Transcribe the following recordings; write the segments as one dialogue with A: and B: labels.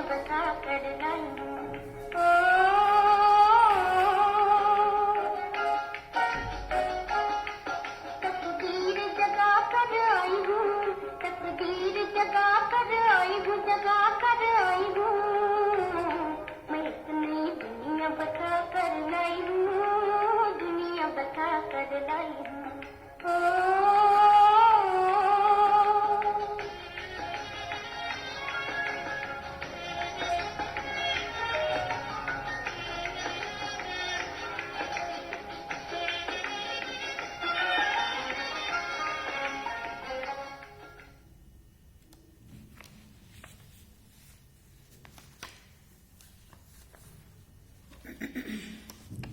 A: बता कर लाई हूँ। तकदीर जगा कर आई हूँ, तकदीर जगा कर आई हूँ, जगा कर आई हूँ। मैं एक नई दुनिया बता कर लाई हूँ, दुनिया बता कर लाई हूँ।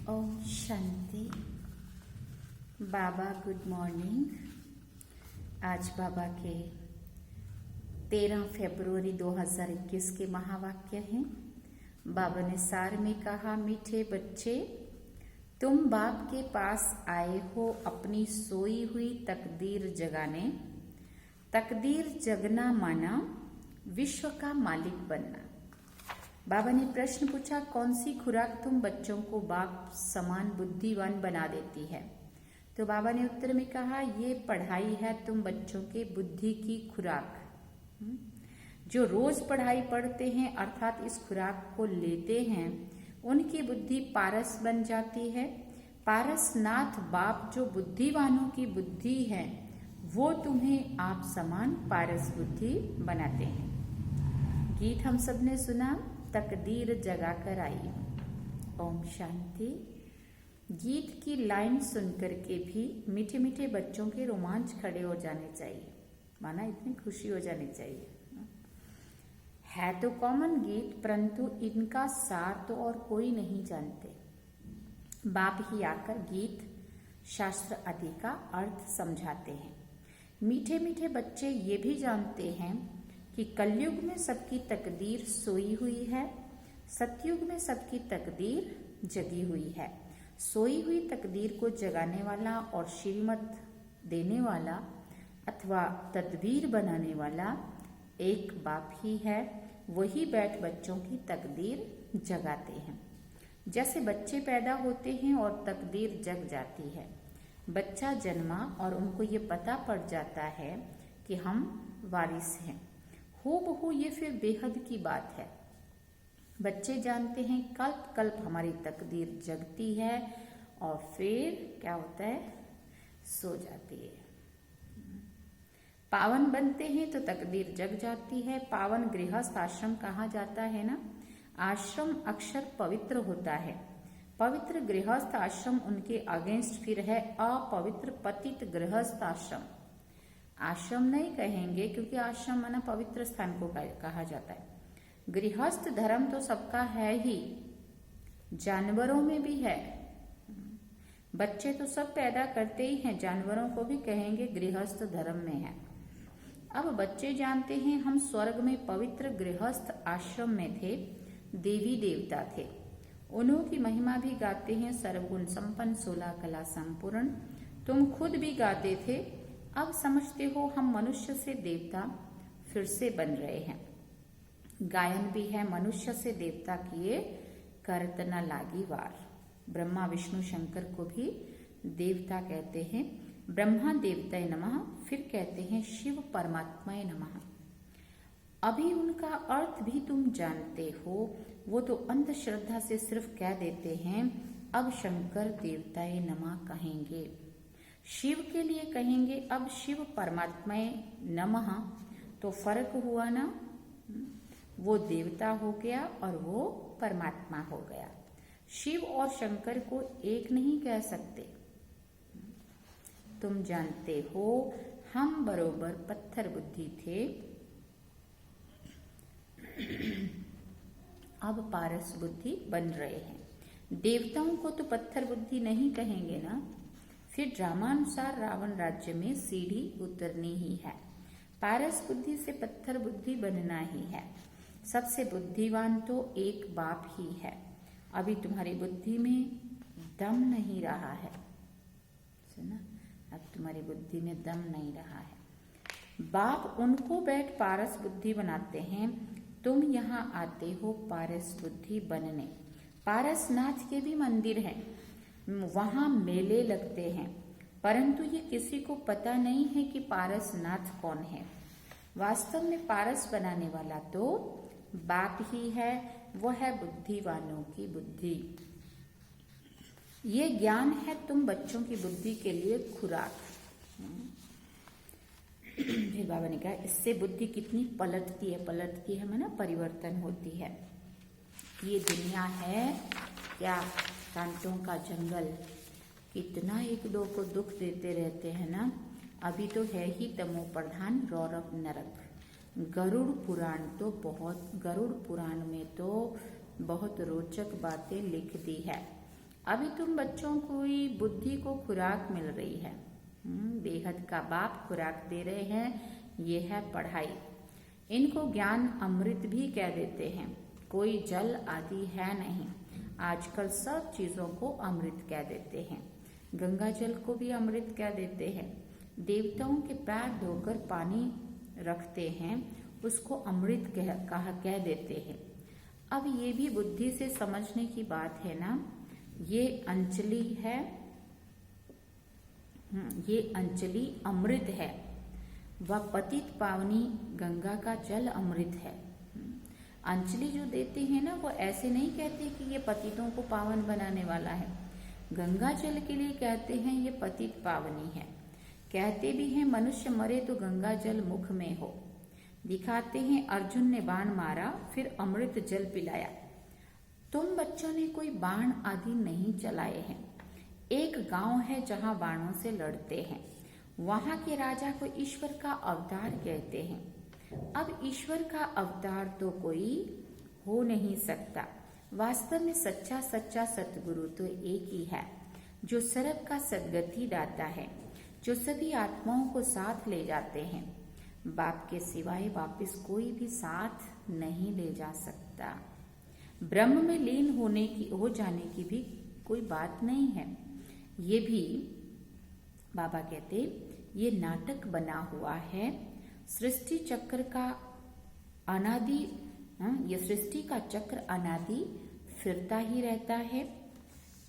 B: ओम शांति। बाबा गुड मॉर्निंग। आज बाबा के 13 फरवरी 2021 के महावाक्य हैं। बाबा ने सार में कहा, मीठे बच्चे, तुम बाप के पास आए हो अपनी सोई हुई तकदीर जगाने। तकदीर जगना माना विश्व का मालिक बनना। बाबा ने प्रश्न पूछा, कौन सी खुराक तुम बच्चों को बाप समान बुद्धिवान बना देती है? तो बाबा ने उत्तर में कहा, ये पढ़ाई है तुम बच्चों के बुद्धि की खुराक। जो रोज पढ़ाई पढ़ते हैं अर्थात इस खुराक को लेते हैं, उनकी बुद्धि पारस बन जाती है। पारसनाथ बाप जो बुद्धिवानों की बुद्धि है, वो तुम्हें आप समान पारस बुद्धि बनाते हैं। गीत हम सब ने सुना, तकदीर जगा कर आई हूँ। ओम शांति। गीत की लाइन सुनकर के भी मीठे मीठे बच्चों के रोमांच खड़े हो जाने चाहिए, माना इतनी खुशी हो जानी चाहिए। है तो कॉमन गीत, परंतु इनका सार तो और कोई नहीं जानते। बाप ही आकर गीत शास्त्र आदि का अर्थ समझाते हैं। मीठे मीठे बच्चे ये भी जानते हैं कि कलयुग में सबकी तकदीर सोई हुई है, सतयुग में सबकी तकदीर जगी हुई है। सोई हुई तकदीर को जगाने वाला और श्रीमत देने वाला अथवा तदबीर बनाने वाला एक बाप ही है। वही बैठ बच्चों की तकदीर जगाते हैं। जैसे बच्चे पैदा होते हैं और तकदीर जग जाती है। बच्चा जन्मा और उनको ये पता पड़ जाता है कि हम वारिस हैं। हूबहू ये फिर बेहद की बात है। बच्चे जानते हैं कल्प कल्प हमारी तकदीर जगती है और फिर क्या होता है, सो जाती है। पावन बनते हैं तो तकदीर जग जाती है। पावन गृहस्थ आश्रम कहा जाता है ना। आश्रम अक्षर पवित्र होता है। पवित्र गृहस्थ आश्रम उनके अगेंस्ट फिर है अपवित्र पतित गृहस्थ आश्रम। आश्रम नहीं कहेंगे क्योंकि आश्रम माना पवित्र स्थान को कहा जाता है। गृहस्थ धर्म तो सबका है ही, जानवरों में भी है। बच्चे तो सब पैदा करते ही हैं, जानवरों को भी कहेंगे गृहस्थ धर्म में है। अब बच्चे जानते हैं हम स्वर्ग में पवित्र गृहस्थ आश्रम में थे, देवी देवता थे। उन्हों की महिमा भी गाते हैं, सर्वगुण संपन्न 16 कला संपूर्ण। तुम खुद भी गाते थे। अब समझते हो हम मनुष्य से देवता फिर से बन रहे हैं। गायन भी है, मनुष्य से देवता किए करत न लागी वार। ब्रह्मा विष्णु शंकर को भी देवता कहते हैं। ब्रह्मा देवताय नमः, फिर कहते हैं शिव परमात्माय नमः। अभी उनका अर्थ भी तुम जानते हो। वो तो अंधश्रद्धा से सिर्फ कह देते हैं, अब शंकर देवताय नमः कहेंगे, शिव के लिए कहेंगे अब शिव परमात्माय नमः। तो फर्क हुआ ना, वो देवता हो गया और वो परमात्मा हो गया। शिव और शंकर को एक नहीं कह सकते। तुम जानते हो हम बरोबर पत्थर बुद्धि थे, अब पारस बुद्धि बन रहे हैं। देवताओं को तो पत्थर बुद्धि नहीं कहेंगे ना। फिर ड्रामानुसार रावण राज्य में सीढ़ी उतरनी ही है। पारस बुद्धि से पत्थर बुद्धि बनना ही है। सबसे बुद्धिवान तो एक बाप ही है। अभी तुम्हारी बुद्धि में दम नहीं रहा है, सुना, अब तुम्हारी बुद्धि में दम नहीं रहा है। बाप उनको बैठ पारस बुद्धि बनाते हैं। तुम यहाँ आते हो पारस बुद्धि बनने। पारसनाथ के भी मंदिर हैं, वहाँ मेले लगते हैं, परंतु ये किसी को पता नहीं है कि पारसनाथ कौन है। वास्तव में पारस बनाने वाला तो बाप ही है, वो है बुद्धिवानों की बुद्धि। ये ज्ञान है तुम बच्चों की बुद्धि के लिए खुराक। फिर बाबा ने कहा इससे बुद्धि कितनी पलटती है माना परिवर्तन होती है। ये दुनिया है क्या, कांटों का जंगल, कितना एक दो को दुख देते रहते हैं ना। अभी तो है ही तमो प्रधान रौरव नरक। गरुड़ पुराण में तो बहुत रोचक बातें लिख दी है। अभी तुम बच्चों को ही बुद्धि को खुराक मिल रही है। बेहद का बाप खुराक दे रहे हैं, ये है पढ़ाई। इनको ज्ञान अमृत भी कह देते हैं, कोई जल आदि है नहीं। आजकल सब चीजों को अमृत कह देते हैं, गंगा जल को भी अमृत कह देते हैं। देवताओं के पैर धोकर पानी रखते हैं, उसको अमृत कह देते हैं। अब ये भी बुद्धि से समझने की बात है ना। ये अंजलि है, ये अंजलि अमृत है, वह पतित पावनी गंगा का जल अमृत है। अंजलि जो देते हैं ना, वो ऐसे नहीं कहते कि ये पतितों को पावन बनाने वाला है। गंगा जल के लिए कहते हैं ये पतित पावनी है। कहते भी हैं मनुष्य मरे तो गंगा जल मुख में हो। दिखाते हैं अर्जुन ने बाण मारा फिर अमृत जल पिलाया। तुम बच्चों ने कोई बाण आदि नहीं चलाए हैं। एक गांव है जहां बाणों से लड़ते हैं, वहां के राजा को ईश्वर का अवतार कहते हैं। अब ईश्वर का अवतार तो कोई हो नहीं सकता। वास्तव में सच्चा सतगुरु तो एक ही है, जो सर्व का सदगति दाता है, जो सभी आत्माओं को साथ ले जाते हैं। बाप के सिवाय वापिस कोई भी साथ नहीं ले जा सकता। ब्रह्म में लीन हो जाने की भी कोई बात नहीं है। ये भी बाबा कहते ये नाटक बना हुआ है। सृष्टि चक्र का अनादि, ये सृष्टि का चक्र अनादि फिरता ही रहता है।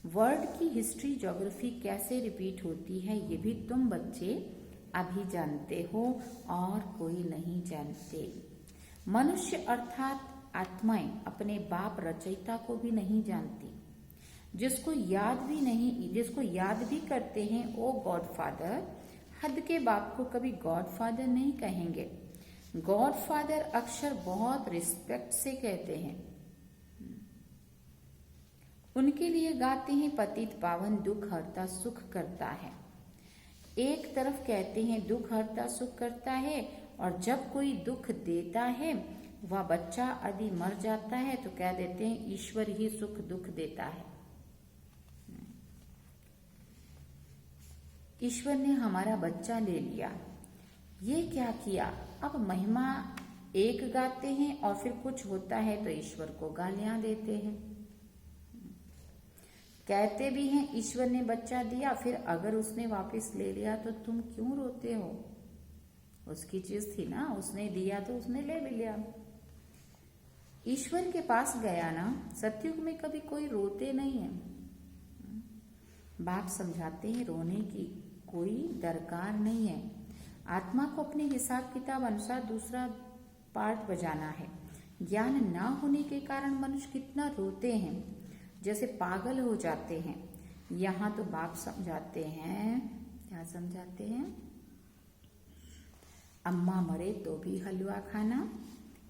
B: वर्ल्ड की हिस्ट्री ज्योग्राफी कैसे रिपीट होती है ये भी तुम बच्चे अभी जानते हो और कोई नहीं जानते। मनुष्य अर्थात आत्माएं अपने बाप रचयिता को भी नहीं जानती। जिसको याद भी करते हैं वो गॉडफादर, हद के बाप को कभी गॉडफादर नहीं कहेंगे। गॉडफादर अक्षर बहुत रिस्पेक्ट से कहते हैं। उनके लिए गाते हैं पतित पावन दुख हरता सुख करता है। एक तरफ कहते हैं दुख हरता सुख करता है, और जब कोई दुख देता है वह बच्चा आदि मर जाता है तो कह देते हैं ईश्वर ही सुख दुख देता है। ईश्वर ने हमारा बच्चा ले लिया, ये क्या किया। अब महिमा एक गाते हैं और फिर कुछ होता है तो ईश्वर को गालियां देते हैं। कहते भी हैं ईश्वर ने बच्चा दिया, फिर अगर उसने वापस ले लिया तो तुम क्यों रोते हो। उसकी चीज थी ना, उसने दिया तो उसने ले भी लिया। ईश्वर के पास गया ना, सतयुग में कभी कोई रोते नहीं है। बाप समझाते हैं रोने की कोई दरकार नहीं है। आत्मा को अपने हिसाब किताब अनुसार दूसरा पार्ट बजाना है। ज्ञान ना होने के कारण मनुष्य कितना रोते हैं, जैसे पागल हो जाते हैं। यहाँ तो बाप समझाते हैं, क्या समझाते हैं, अम्मा मरे तो भी हलवा खाना,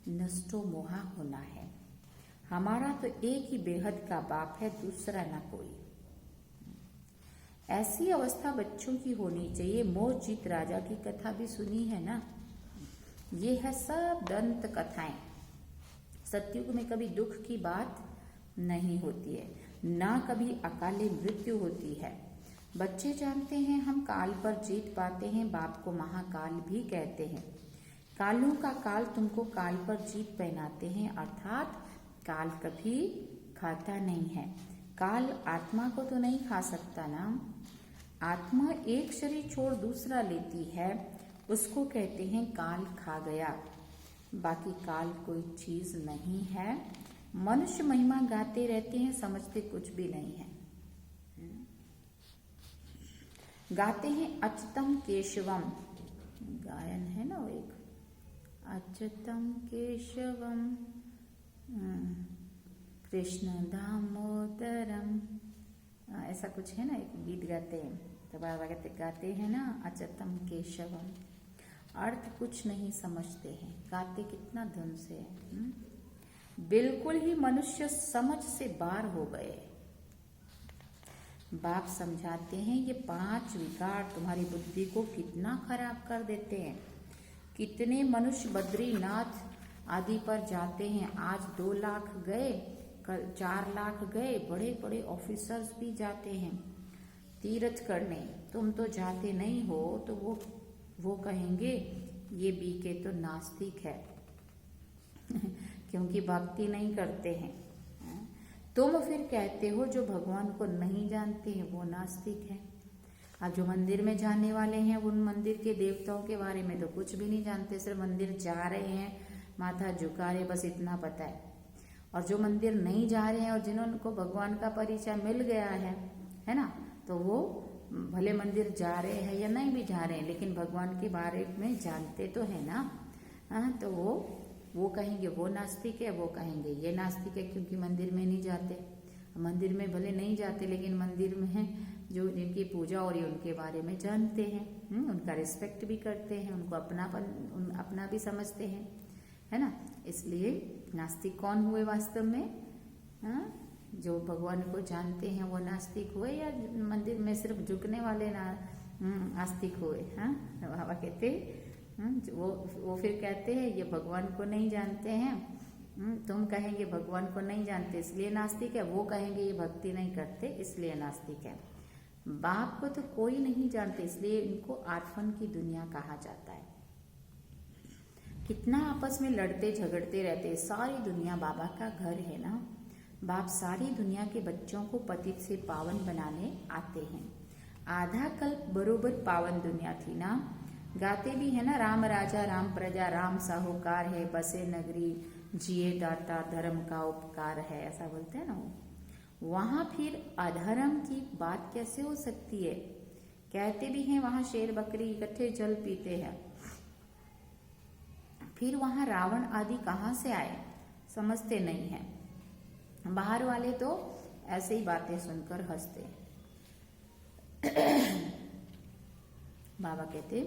B: नष्टो मोहा होना है। हमारा तो एक ही बेहद का बाप है, दूसरा ना कोई। ऐसी अवस्था बच्चों की होनी चाहिए। मोह जीत राजा की कथा भी सुनी है ना, ये है सब दंत कथाएं। सतयुग में कभी दुख की बात नहीं होती है, ना कभी अकाले मृत्यु होती है। बच्चे जानते हैं हम काल पर जीत पाते हैं। बाप को महाकाल भी कहते हैं। कालों का काल तुमको काल पर जीत पहनाते हैं, अर्थात काल कभी खाता नहीं है। काल आत्मा को तो नहीं खा सकता ना। आत्मा एक शरीर छोड़ दूसरा लेती है, उसको कहते हैं काल खा गया। बाकी काल कोई चीज नहीं है। मनुष्य महिमा गाते रहते हैं, समझते कुछ भी नहीं है। गाते हैं अच्युतम केशवम, गायन है ना वो एक, अच्युतम केशवम कृष्ण दामोदरम, ऐसा कुछ है ना, एक गीत गाते हैं। तो बाबा गाते हैं ना अच्युतम केशवम, अर्थ कुछ नहीं समझते हैं, गाते कितना धुन से है। बिल्कुल ही मनुष्य समझ से बाहर हो गए। बाप समझाते हैं ये 5 विकार तुम्हारी बुद्धि को कितना खराब कर देते हैं। कितने मनुष्य बद्रीनाथ आदि पर जाते हैं, आज 2 लाख गए, कल 4 लाख गए, बड़े बड़े ऑफिसर्स भी जाते हैं तीर्थ करने। तुम तो जाते नहीं हो, तो वो कहेंगे ये बीके तो नास्तिक है क्योंकि भक्ति नहीं करते हैं। तुम फिर कहते हो जो भगवान को नहीं जानते हैं वो नास्तिक है। अब जो मंदिर में जाने वाले हैं उन मंदिर के देवताओं के बारे में तो कुछ भी नहीं जानते, सिर्फ मंदिर जा रहे हैं, माथा झुका रहे, बस इतना पता है। और जो मंदिर नहीं जा रहे हैं और जिन्होंने भगवान का परिचय मिल गया है ना, तो वो भले मंदिर जा रहे हैं या नहीं भी जा रहे हैं, लेकिन भगवान के बारे में जानते तो है ना। तो वो कहेंगे वो नास्तिक है, वो कहेंगे ये नास्तिक है क्योंकि मंदिर में नहीं जाते। मंदिर में भले नहीं जाते लेकिन मंदिर में है जो जिनकी पूजा हो रही है उनके बारे में जानते हैं, उनका रिस्पेक्ट भी करते हैं, उनको अपना भी समझते हैं, है ना। इसलिए नास्तिक कौन हुए वास्तव में? जो भगवान को जानते हैं वो नास्तिक हुए, या मंदिर में सिर्फ झुकने वाले नास्तिक हुए? बाबा कहते वो फिर कहते हैं ये भगवान को नहीं जानते हैं। तुम कहेंगे भगवान को नहीं जानते इसलिए नास्तिक है, वो कहेंगे ये भक्ति नहीं करते इसलिए नास्तिक है। बाप को तो कोई नहीं जानते इसलिए इनको आर्फन की दुनिया कहा जाता है। कितना आपस में लड़ते झगड़ते रहते, सारी दुनिया बाबा का घर है ना। बाप सारी दुनिया के बच्चों को पतित से पावन बनाने आते हैं। आधा कल्प बरोबर पावन दुनिया थी ना। गाते भी है ना, राम राजा राम प्रजा राम साहूकार है, बसे नगरी जिए दाता धर्म का उपकार है, ऐसा बोलते हैं ना वो। वहां फिर अधर्म की बात कैसे हो सकती है? कहते भी हैं वहां शेर बकरी इकट्ठे जल पीते हैं। फिर वहां रावण आदि कहां से आए? समझते नहीं है। बाहर वाले तो ऐसे ही बातें सुनकर हंसते। बाबा कहते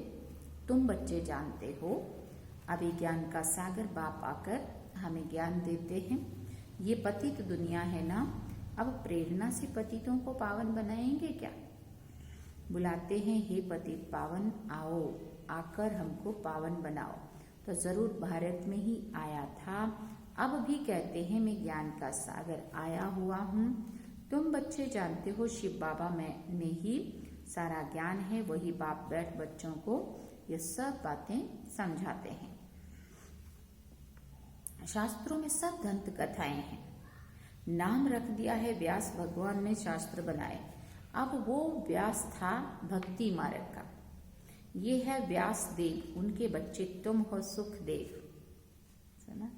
B: तुम बच्चे जानते हो, अभी ज्ञान का सागर बाप आकर हमें ज्ञान देते हैं। ये पतित दुनिया है ना, अब प्रेरणा से पतितों को पावन बनाएंगे क्या? बुलाते हैं हे पतित पावन आओ, आकर हमको पावन बनाओ। तो जरूर भारत में ही आया था। अब भी कहते हैं मैं ज्ञान का सागर आया हुआ हूँ। तुम बच्चे जानते हो शिव बाबा में ही सारा ज्ञान है, वही बाप बैठ बच्चों को ये सब बातें समझाते हैं। शास्त्रों में सब दंत कथाएं हैं। नाम रख दिया है व्यास भगवान ने शास्त्र बनाए। अब वो व्यास था भक्ति मार्ग का, ये है व्यास देव, उनके बच्चे तुम हो सुख देव। सुना?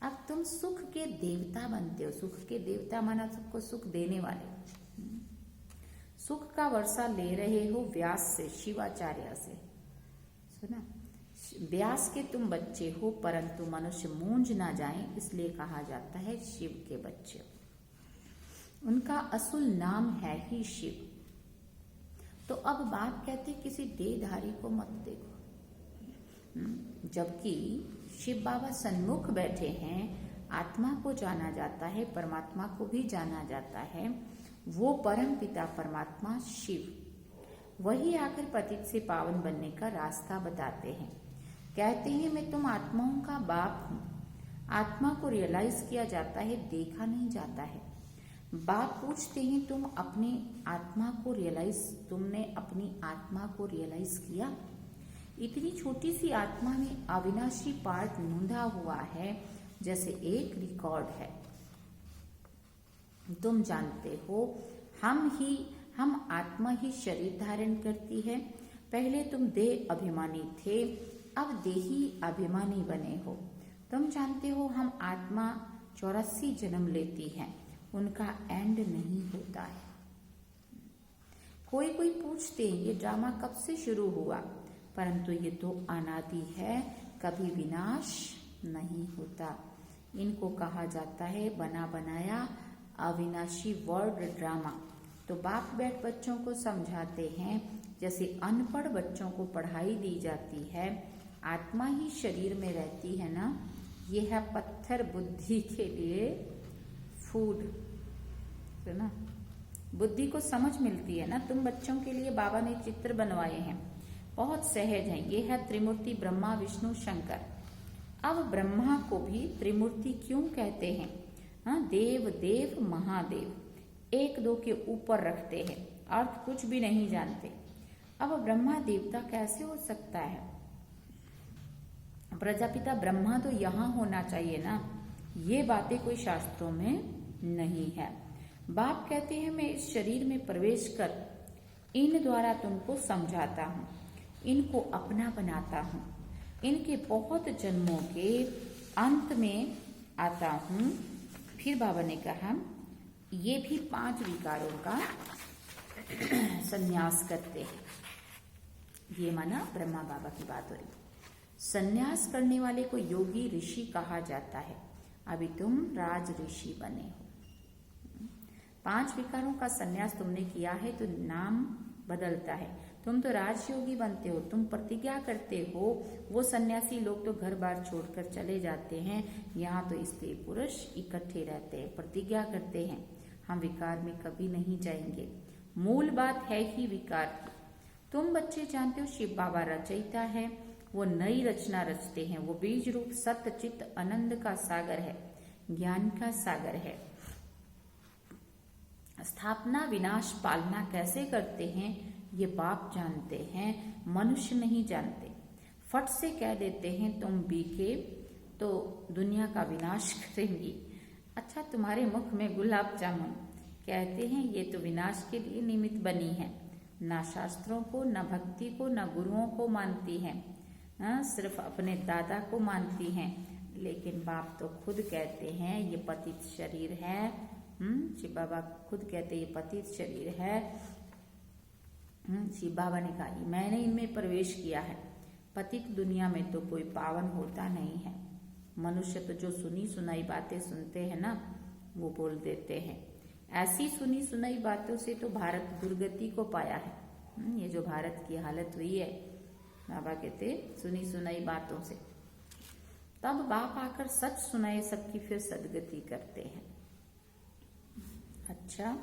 B: अब तुम सुख के देवता बनते हो। सुख के देवता माना सबको सुख देने वाले। सुख का वर्षा ले रहे हो व्यास से, शिवाचार्य से। सुना? व्यास के तुम बच्चे हो, परंतु मनुष्य मूंझ ना जाए इसलिए कहा जाता है शिव के बच्चे। उनका असुल नाम है ही शिव। तो अब बाप कहते किसी देहधारी को मत देखो, जबकि शिव बाबा सन्मुख बैठे हैं। आत्मा को जाना जाता है, परमात्मा को भी जाना जाता है। वो परम पिता परमात्मा शिव, वही आकर पतित से पावन बनने का रास्ता बताते हैं। कहते हैं मैं तुम आत्माओं का बाप हूँ। आत्मा को रियलाइज किया जाता है, देखा नहीं जाता है। बाप पूछते हैं तुम अपनी आत्मा को तुमने अपनी आत्मा को रियलाइज किया? इतनी छोटी सी आत्मा में अविनाशी पार्ट नूंधा हुआ है जैसे एक रिकॉर्ड है। तुम जानते हो हम आत्मा ही शरीर धारण करती है। पहले तुम देह अभिमानी थे, अब देही अभिमानी बने हो। तुम जानते हो हम आत्मा 84 जन्म लेती है, उनका एंड नहीं होता है। कोई पूछते हैं ये ड्रामा कब से शुरू हुआ, परंतु ये तो अनादि है, कभी विनाश नहीं होता। इनको कहा जाता है बना बनाया अविनाशी वर्ड ड्रामा। तो बाप बैठ बच्चों को समझाते हैं, जैसे अनपढ़ बच्चों को पढ़ाई दी जाती है, आत्मा ही शरीर में रहती है ना, ये है पत्थर बुद्धि के लिए फूड, है ना, बुद्धि को समझ मिलती है ना। तुम बच्चों के लिए बाबा ने चित्र बनवाए हैं, बहुत सहज हैं। ये है त्रिमूर्ति ब्रह्मा विष्णु शंकर। अब ब्रह्मा को भी त्रिमूर्ति क्यों कहते हैं? हाँ, देव देव महादेव, एक दो के ऊपर रखते हैं, अर्थ कुछ भी नहीं जानते। अब ब्रह्मा देवता कैसे हो सकता है? प्रजापिता ब्रह्मा तो यहाँ होना चाहिए ना, ये बातें कोई शास्त्रों में नहीं है। बाप कहते हैं मैं इस शरीर में प्रवेश कर इन द्वारा तुमको समझाता हूँ, इनको अपना बनाता हूँ, इनके बहुत जन्मों के अंत में आता हूँ। फिर बाबा ने कहा ये भी 5 विकारों का संन्यास करते हैं। ये माना ब्रह्मा बाबा की बात हो रही। संन्यास करने वाले को योगी ऋषि कहा जाता है। अभी तुम राज ऋषि बने हो। 5 विकारों का संन्यास तुमने किया है तो नाम बदलता है, तुम तो राजयोगी बनते हो, तुम प्रतिज्ञा करते हो। वो सन्यासी लोग तो घर बार छोड़कर चले जाते हैं, यहाँ तो स्त्री पुरुष इकट्ठे रहते हैं, प्रतिज्ञा करते हैं हम विकार में कभी नहीं जाएंगे। मूल बात है ही विकार की। तुम बच्चे जानते हो शिव बाबा रचयिता है, वो नई रचना रचते हैं। वो बीज रूप सत्य चित्त आनंद का सागर है, ज्ञान का सागर है। स्थापना विनाश पालना कैसे करते हैं ये बाप जानते हैं, मनुष्य नहीं जानते। फट से कह देते हैं तुम बीके तो दुनिया का विनाश करेंगी। अच्छा, तुम्हारे मुख में गुलाब जामुन, कहते हैं ये तो विनाश के लिए निमित्त बनी है। ना शास्त्रों को, न भक्ति को, न गुरुओं को मानती हैं, सिर्फ अपने दादा को मानती हैं। लेकिन बाप तो खुद कहते हैं ये पतित शरीर है। शिव बाबा खुद कहते ये पतित शरीर है। शिव बाबा ने कहा मैंने इनमें प्रवेश किया है। पतित दुनिया में तो कोई पावन होता नहीं है। मनुष्य तो जो सुनी सुनाई बातें सुनते हैं ना, वो बोल देते हैं। ऐसी सुनी सुनाई बातों से तो भारत दुर्गति को पाया है। ये जो भारत की हालत हुई है, बाबा कहते सुनी सुनाई बातों से। तब बाप आकर सच सुनाए सबकी, फिर सदगति करते हैं। अच्छा,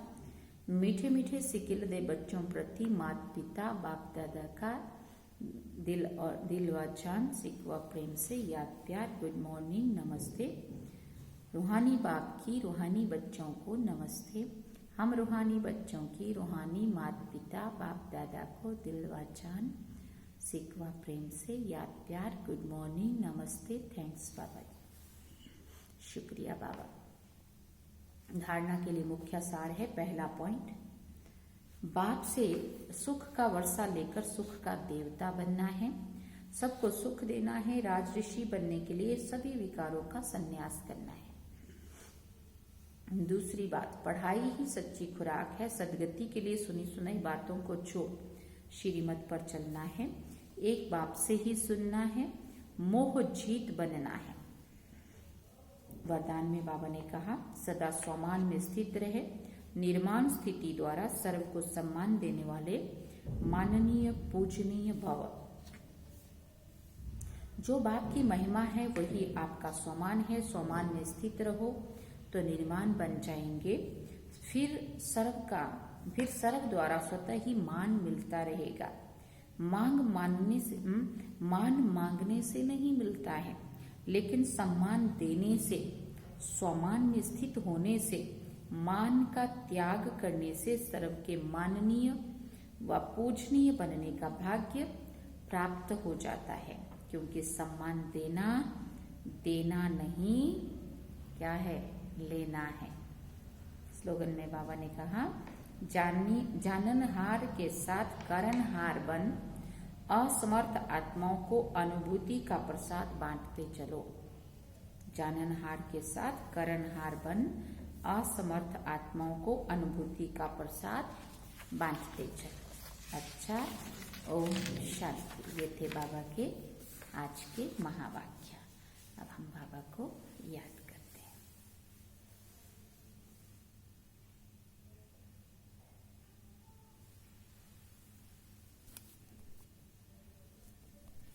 B: मीठे मीठे सिकिल दे बच्चों प्रति माता पिता बाप दादा का दिल व जान सिक व प्रेम से याद प्यार, गुड मॉर्निंग, नमस्ते। रूहानी बाप की रूहानी बच्चों को नमस्ते। हम रूहानी बच्चों की रूहानी माता पिता बाप दादा को दिल व जान सिक व प्रेम से याद प्यार, गुड मॉर्निंग, नमस्ते, थैंक्स बाबा। शुक्रिया बाबा। धारणा के लिए मुख्य सार है। पहला पॉइंट, बाप से सुख का वर्षा लेकर सुख का देवता बनना है, सबको सुख देना है। राजऋषि बनने के लिए सभी विकारों का संन्यास करना है। दूसरी बात, पढ़ाई ही सच्ची खुराक है। सदगति के लिए सुनी सुनाई बातों को छोड़ श्रीमत पर चलना है। एक बाप से ही सुनना है, मोह जीत बनना है। वरदान में बाबा ने कहा सदा स्वमान में स्थित रहे, निर्माण स्थिति द्वारा सर्व को सम्मान देने वाले माननीय पूजनीय भव। जो बाप की महिमा है वही आपका स्वमान है। स्वमान में स्थित रहो तो निर्माण बन जाएंगे। फिर सर्व द्वारा स्वतः ही मान मिलता रहेगा। मान मांगने से नहीं मिलता है, लेकिन सम्मान देने से, स्वमान में स्थित होने से, मान का त्याग करने से सर्व के माननीय व पूजनीय बनने का भाग्य प्राप्त हो जाता है। क्योंकि सम्मान देना नहीं, क्या है, लेना है। स्लोगन में बाबा ने कहा जाननहार के साथ करणहार बन, असमर्थ आत्माओं को अनुभूति का प्रसाद बांटते चलो। जाननहार के साथ करणहार बन असमर्थ आत्माओं को अनुभूति का प्रसाद बांटते चलो। अच्छा, ओम शांति। ये थे बाबा के आज के महावाक्य। अब हम बाबा को याद